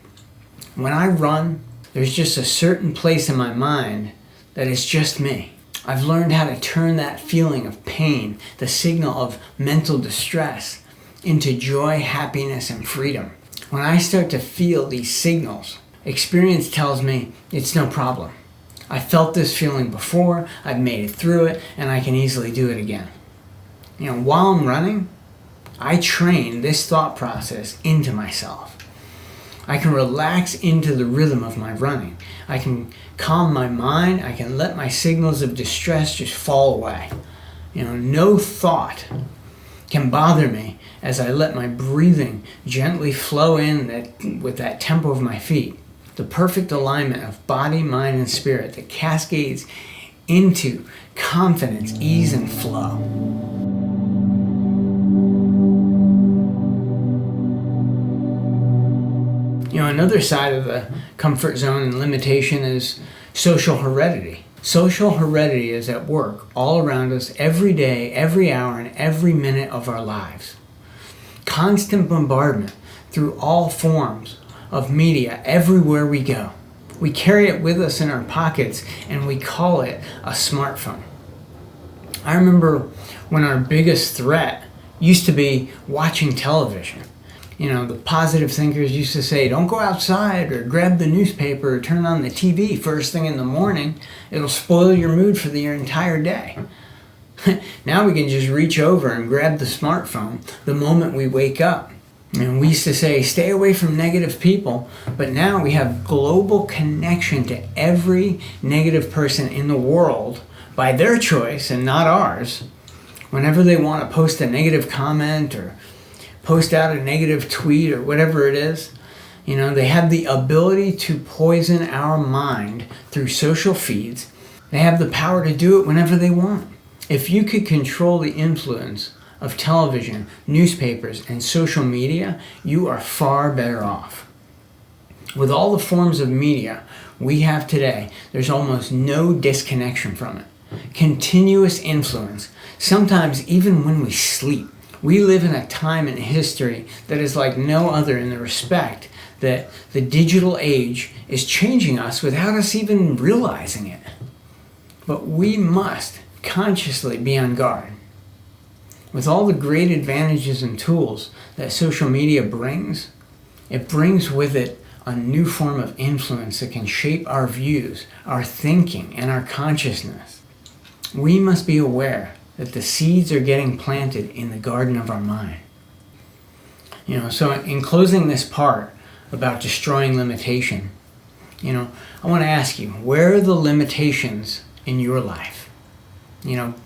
When I run, there's just a certain place in my mind that is just me. I've learned how to turn that feeling of pain, the signal of mental distress, into joy, happiness, and freedom. When I start to feel these signals, experience tells me it's no problem. I felt this feeling before, I've made it through it, and I can easily do it again. While I'm running, I train this thought process into myself. I can relax into the rhythm of my running. I can calm my mind. I can let my signals of distress just fall away. No thought can bother me as I let my breathing gently flow in with that tempo of my feet. The perfect alignment of body, mind, and spirit that cascades into confidence, ease, and flow. Another side of the comfort zone and limitation is social heredity. Social heredity is at work all around us every day, every hour, and every minute of our lives. Constant bombardment through all forms of media everywhere we go. We carry it with us in our pockets, and we call it a smartphone. I remember when our biggest threat used to be watching television. The positive thinkers used to say, don't go outside or grab the newspaper or turn on the TV first thing in the morning. It'll spoil your mood for your entire day. Now we can just reach over and grab the smartphone the moment we wake up. We used to say, stay away from negative people, but now we have global connection to every negative person in the world by their choice and not ours. Whenever they want to post a negative comment or post out a negative tweet or whatever it is, they have the ability to poison our mind through social feeds. They have the power to do it whenever they want. If you could control the influence of television, newspapers, and social media, you are far better off. With all the forms of media we have today, there's almost no disconnection from it. Continuous influence, sometimes even when we sleep. We live in a time in history that is like no other in the respect that the digital age is changing us without us even realizing it. But we must consciously be on guard. With all the great advantages and tools that social media brings, it brings with it a new form of influence that can shape our views, our thinking, and our consciousness. We must be aware that the seeds are getting planted in the garden of our mind. So in closing this part about destroying limitation, I want to ask you, where are the limitations in your life?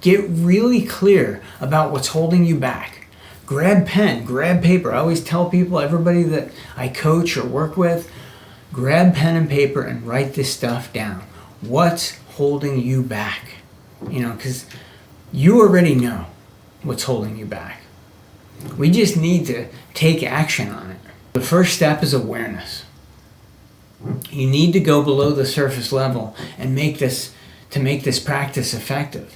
Get really clear about what's holding you back. Grab pen, grab paper. I always tell people, everybody that I coach or work with, grab pen and paper and write this stuff down. What's holding you back? Because you already know what's holding you back. We just need to take action on it. The first step is awareness. You need to go below the surface level and make this practice effective.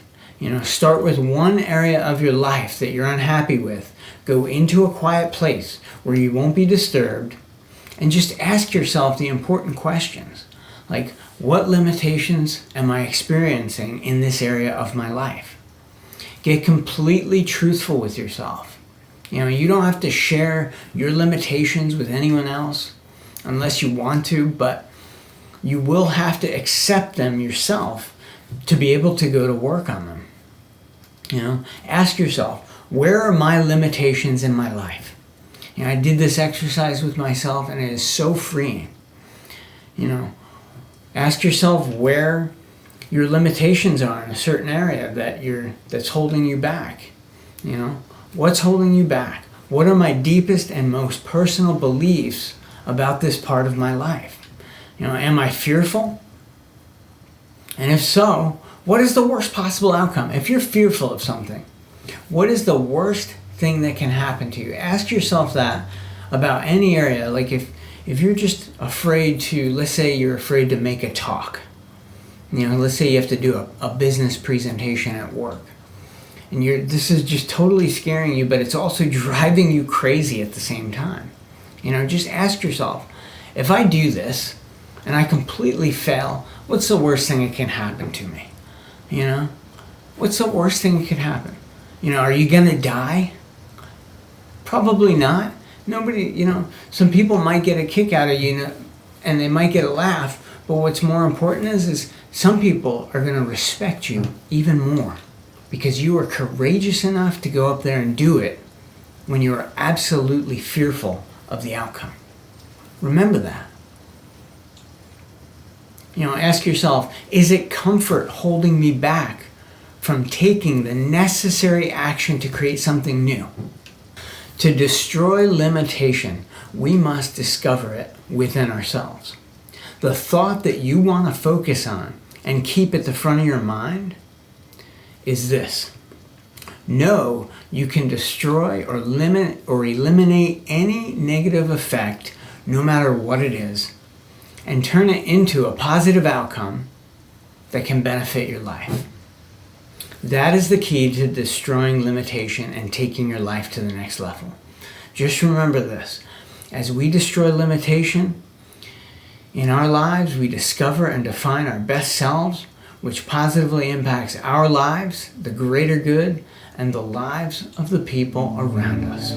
Start with one area of your life that you're unhappy with. Go into a quiet place where you won't be disturbed and just ask yourself the important questions. Like, what limitations am I experiencing in this area of my life? Get completely truthful with yourself. You don't have to share your limitations with anyone else unless you want to, but you will have to accept them yourself to be able to go to work on them. Ask yourself, where are my limitations in my life? I did this exercise with myself and it is so freeing. Ask yourself, where your limitations are in a certain area that's holding you back. What's holding you back? What are my deepest and most personal beliefs about this part of my life? Am I fearful? And if so, what is the worst possible outcome? If you're fearful of something, what is the worst thing that can happen to you? Ask yourself that about any area. Like if you're just afraid to, let's say you're afraid to make a talk. Let's say you have to do a business presentation at work. And this is just totally scaring you, but it's also driving you crazy at the same time. Just ask yourself, if I do this and I completely fail, what's the worst thing that can happen to me? What's the worst thing that could happen? Are you going to die? Probably not. Nobody, some people might get a kick out of you, and they might get a laugh, but what's more important is some people are going to respect you even more because you are courageous enough to go up there and do it when you are absolutely fearful of the outcome. Remember that. Ask yourself, is it comfort holding me back from taking the necessary action to create something new? To destroy limitation, we must discover it within ourselves. The thought that you want to focus on and keep at the front of your mind is this: know you can destroy or limit or eliminate any negative effect, no matter what it is, and turn it into a positive outcome that can benefit your life. That is the key to destroying limitation and taking your life to the next level. Just remember this: as we destroy limitation in our lives, we discover and define our best selves, which positively impacts our lives, the greater good, and the lives of the people around us.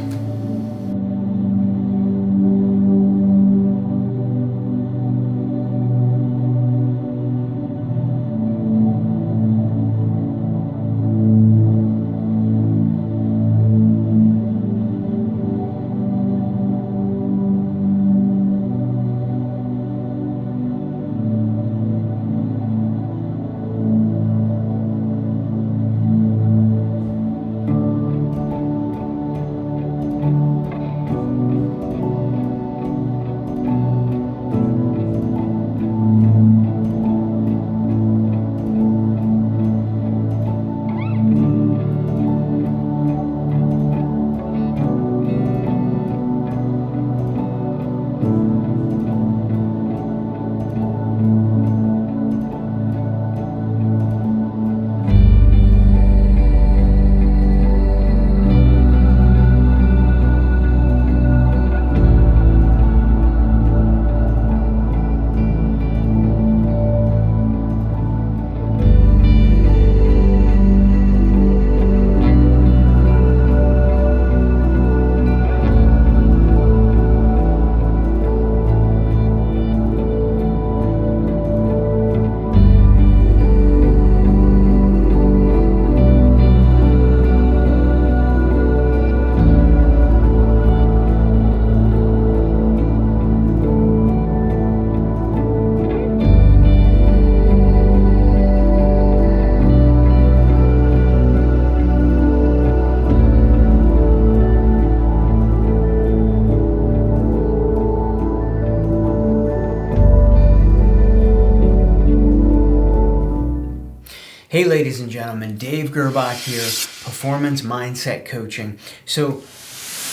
Hey ladies and gentlemen, Dave Gerbach here, Performance Mindset Coaching. So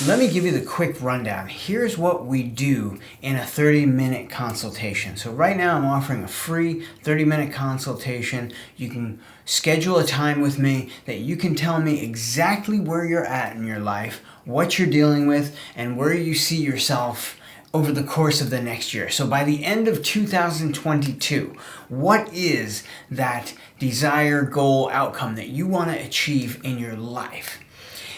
let me give you the quick rundown. Here's what we do in a 30-minute consultation. So right now I'm offering a free 30-minute consultation. You can schedule a time with me that you can tell me exactly where you're at in your life, what you're dealing with, and where you see yourself over the course of the next year. So by the end of 2022, what is that desire, goal, outcome that you want to achieve in your life?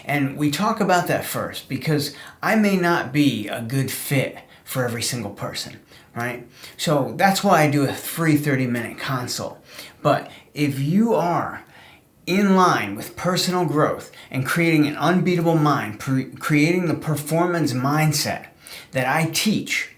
And we talk about that first because I may not be a good fit for every single person, right? So that's why I do a free 30-minute consult. But if you are in line with personal growth and creating an unbeatable mind, creating the performance mindset that I teach,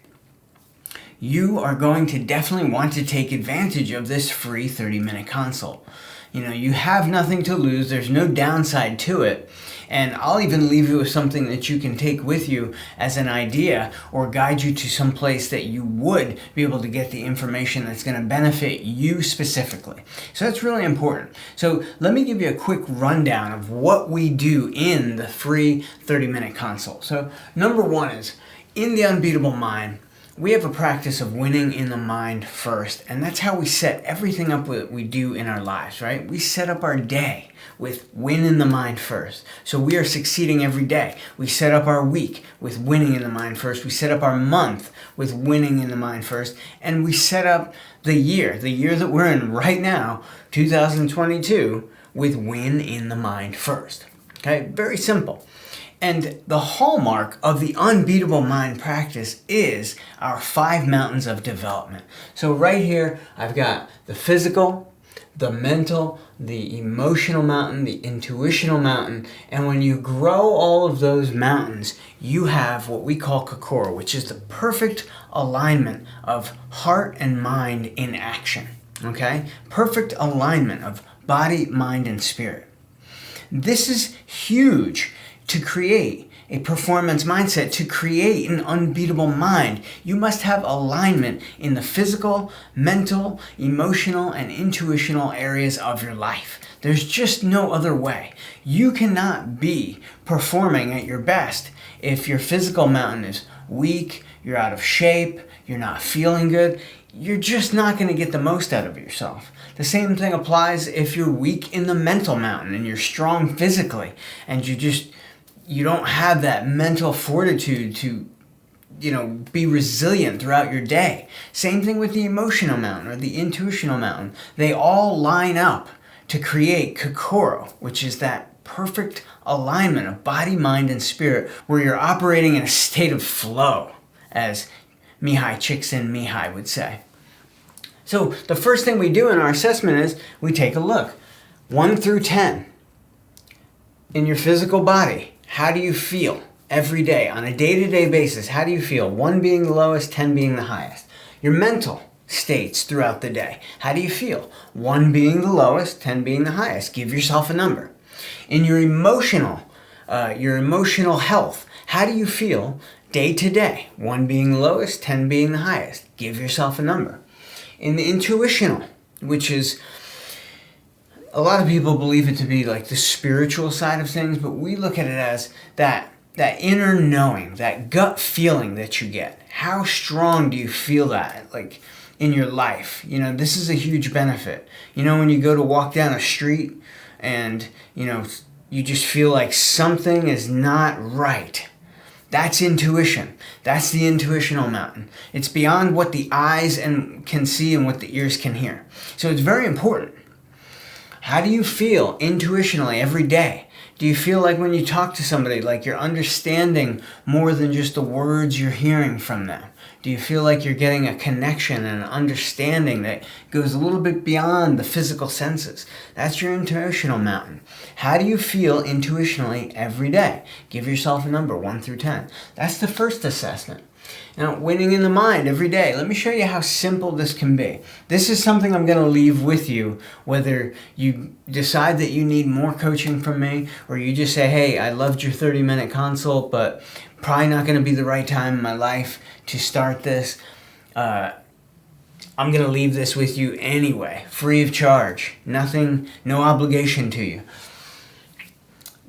you are going to definitely want to take advantage of this free 30-minute consult. You have nothing to lose. There's no downside to it. And I'll even leave you with something that you can take with you as an idea or guide you to some place that you would be able to get the information that's going to benefit you specifically. So that's really important. So let me give you a quick rundown of what we do in the free 30-minute consult. So number one is, in the Unbeatable Mind, we have a practice of winning in the mind first, and that's how we set everything up that we do in our lives, right? We set up our day with win in the mind first. So we are succeeding every day. We set up our week with winning in the mind first. We set up our month with winning in the mind first, and we set up the year that we're in right now, 2022, with win in the mind first. Okay, very simple. And the hallmark of the Unbeatable Mind practice is our 5 mountains of development. So right here, I've got the physical, the mental, the emotional mountain, the intuitional mountain. And when you grow all of those mountains, you have what we call Kokoro, which is the perfect alignment of heart and mind in action. Okay? Perfect alignment of body, mind, and spirit. This is huge. To create a performance mindset, to create an unbeatable mind, you must have alignment in the physical, mental, emotional, and intuitional areas of your life. There's just no other way. You cannot be performing at your best if your physical mountain is weak, you're out of shape, you're not feeling good. You're just not going to get the most out of yourself. The same thing applies if you're weak in the mental mountain and you're strong physically and you don't have that mental fortitude to, be resilient throughout your day. Same thing with the emotional mountain or the intuitional mountain. They all line up to create Kokoro, which is that perfect alignment of body, mind, and spirit where you're operating in a state of flow, as Mihai Csikszentmihalyi would say. So the first thing we do in our assessment is we take a look. 1 through 10. In your physical body, how do you feel every day on a day-to-day basis? How do you feel? 1 being the lowest, 10 being the highest. Your mental states throughout the day. How do you feel? 1 being the lowest, 10 being the highest. Give yourself a number. In your emotional health, how do you feel day to day? 1 being the lowest, 10 being the highest. Give yourself a number. In the intuitional, which is, a lot of people believe it to be like the spiritual side of things, but we look at it as that inner knowing, that gut feeling that you get. How strong do you feel that, like, in your life? This is a huge benefit. When you go to walk down a street and, you just feel like something is not right. That's intuition. That's the intuitional mountain. It's beyond what the eyes can see and what the ears can hear. So it's very important. How do you feel intuitionally every day? Do you feel like when you talk to somebody, like you're understanding more than just the words you're hearing from them? Do you feel like you're getting a connection and an understanding that goes a little bit beyond the physical senses? That's your intuitional mountain. How do you feel intuitionally every day? Give yourself a number, 1 through 10. That's the first assessment. Now, winning in the mind every day. Let me show you how simple this can be. This is something I'm going to leave with you, whether you decide that you need more coaching from me, or you just say, hey, I loved your 30-minute consult, but probably not going to be the right time in my life to start this. I'm going to leave this with you anyway, free of charge. Nothing, no obligation to you.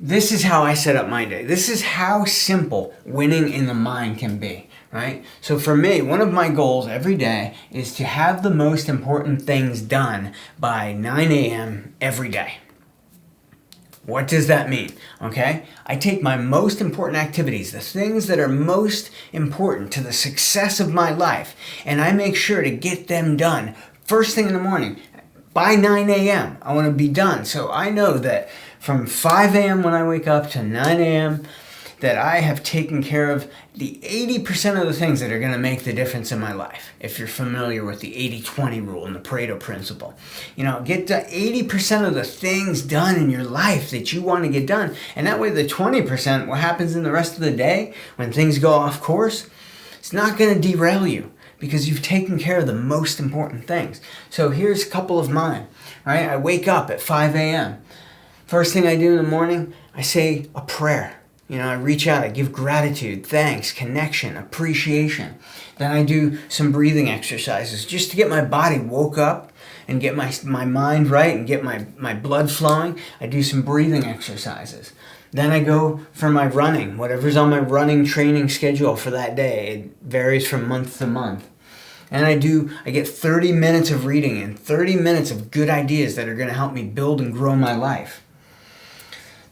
This is how I set up my day. This is how simple winning in the mind can be, right? So for me, one of my goals every day is to have the most important things done by 9 a.m. every day. What does that mean? Okay? I take my most important activities, the things that are most important to the success of my life, and I make sure to get them done first thing in the morning. By 9 a.m. I want to be done. So I know that from 5 a.m. when I wake up to 9 a.m. that I have taken care of the 80% of the things that are going to make the difference in my life. If you're familiar with the 80-20 rule and the Pareto principle. Get to 80% of the things done in your life that you want to get done. And that way the 20%, what happens in the rest of the day when things go off course, it's not going to derail you. because you've taken care of the most important things. So here's a couple of mine, right? I wake up at 5 a.m. First thing I do in the morning, I say a prayer. I reach out, I give gratitude, thanks, connection, appreciation. Then I do some breathing exercises just to get my body woke up and get my mind right and get my blood flowing. I do some breathing exercises. Then I go for my running, whatever's on my running training schedule for that day. It varies from month to month. And I get 30 minutes of reading and 30 minutes of good ideas that are going to help me build and grow my life.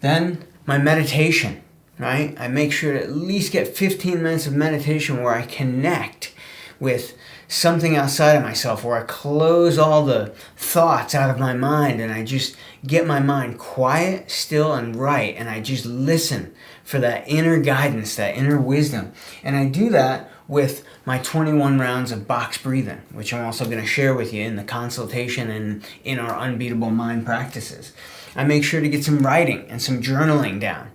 Then my meditation, right? I make sure to at least get 15 minutes of meditation where I connect with something outside of myself, where I close all the thoughts out of my mind and I just get my mind quiet, still, and right, and I just listen for that inner guidance, that inner wisdom. And I do that with my 21 rounds of box breathing, which I'm also going to share with you in the consultation and in our Unbeatable Mind practices. I make sure to get some writing and some journaling down.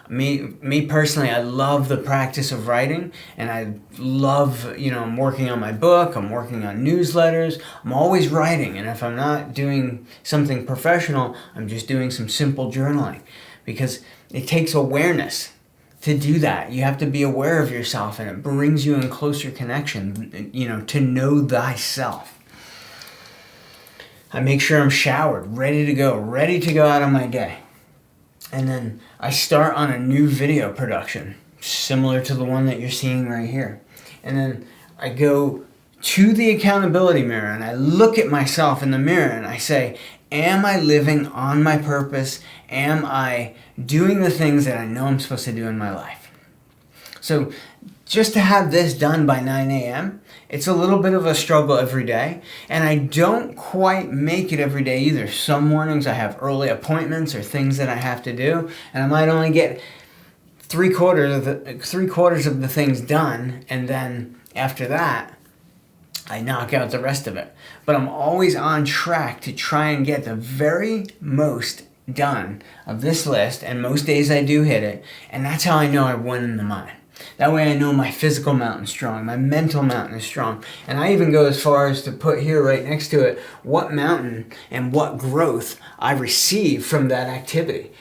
Me personally, I love the practice of writing, and I love, I'm working on my book, I'm working on newsletters, I'm always writing, and if I'm not doing something professional, I'm just doing some simple journaling, because it takes awareness to do that. You have to be aware of yourself, and it brings you in closer connection, to know thyself. I make sure I'm showered, ready to go out on my day. And then I start on a new video production, similar to the one that you're seeing right here. And then I go to the accountability mirror and I look at myself in the mirror and I say, am I living on my purpose? Am I doing the things that I know I'm supposed to do in my life? So just to have this done by 9 a.m., it's a little bit of a struggle every day, and I don't quite make it every day either. Some mornings I have early appointments or things that I have to do, and I might only get three quarters of the things done, and then after that, I knock out the rest of it. But I'm always on track to try and get the very most done of this list, and most days I do hit it, and that's how I know I won in the mind. That way I know my physical mountain is strong, my mental mountain is strong. And I even go as far as to put here right next to it what mountain and what growth I receive from that activity.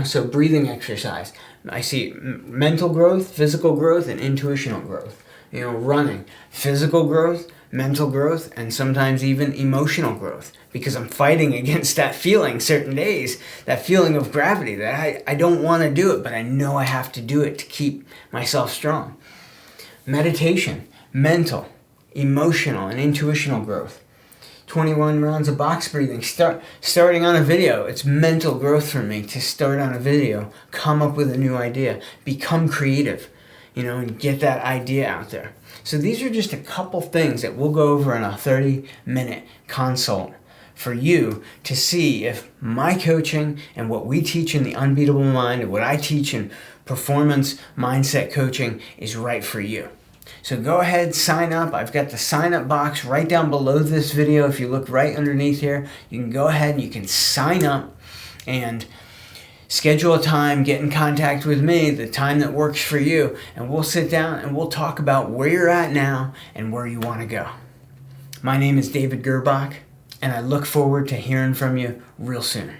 So breathing exercise. I see mental growth, physical growth, and intuitional growth. Running, physical growth, mental growth, and sometimes even emotional growth, because I'm fighting against that feeling certain days, that feeling of gravity that I don't want to do it, but I know I have to do it to keep myself strong. Meditation, mental, emotional, and intuitional growth. 21 rounds of box breathing. Starting on a video, it's mental growth for me to start on a video, come up with a new idea, become creative, and get that idea out there. So these are just a couple things that we'll go over in a 30-minute consult for you to see if my coaching and what we teach in the Unbeatable Mind and what I teach in performance mindset coaching is right for you. So go ahead, sign up. I've got the sign up box right down below this video. If you look right underneath here, you can go ahead and you can sign up and schedule a time, get in contact with me, the time that works for you, and we'll sit down and we'll talk about where you're at now and where you want to go. My name is David Girbach, and I look forward to hearing from you real soon.